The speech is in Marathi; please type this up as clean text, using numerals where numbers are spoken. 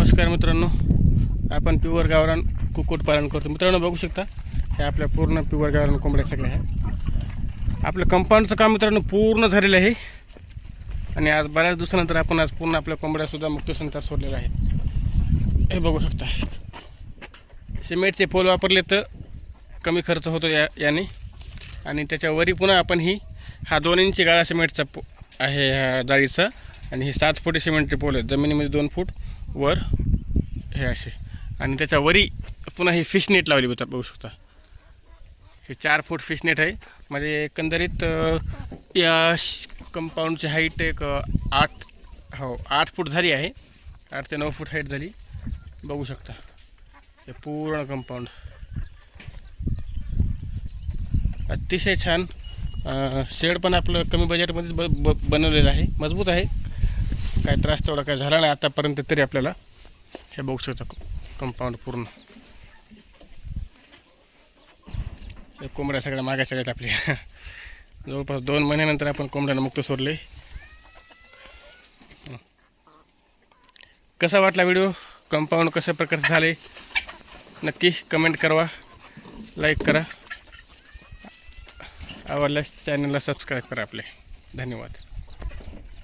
नमस्कार मित्रांनो, आपण प्युअर गावरान कुक्कुटपालन करतो. मित्रांनो बघू शकता, हे आपल्या पूर्ण प्युअर गावरान कोंबड्या सगळ्या आहे. आपलं कंपाऊंडचं काम मित्रांनो पूर्ण झालेलं आहे आणि आज बऱ्याच दिवसानंतर आपण आज पूर्ण आपल्या कोंबड्यासुद्धा मुक्तसंचार सोडलेला आहे. हे बघू शकता, सिमेंटचे पोल वापरले तर कमी खर्च होतो याने. आणि त्याच्यावरी पुन्हा आपण हा 2 इंची गाळा सिमेंटचा आहे ह्या जाळीचा, आणि हे 7 फुटी सिमेंटचे पोल आहेत, जमिनीमध्ये 2 फूट वर हे असे. आणि त्याच्यावरी पुन्हा ही फिश नेट लावली होती, बघू शकता. हे 4 फूट फिश नेट आहे. म्हणजे एकंदरीत या कंपाऊंडची हाईट एक 8 फूट झाली आहे. 8 ते 9 फूट हाईट झाली, बघू शकता. हे पूर्ण कंपाऊंड अतिशय छान. शेड पण आपलं कमी बजेटमध्येच बनवलेलं आहे, मजबूत आहे. काय त्रास तेवढा काय झाला नाही आतापर्यंत तरी आपल्याला. हे बघू शकता कंपाऊंड पूर्ण. हे कोंबड्या सगळ्या मागे सगळ्यात आपल्या. जवळपास 2 महिन्यानंतर आपण कोंबड्यांना मुक्त सोडले. कसा वाटला व्हिडिओ, कंपाऊंड कशा प्रकारचे झाले नक्की कमेंट करा, लाईक करा, आवडल्यास चॅनलला सबस्क्राईब करा आपले. धन्यवाद.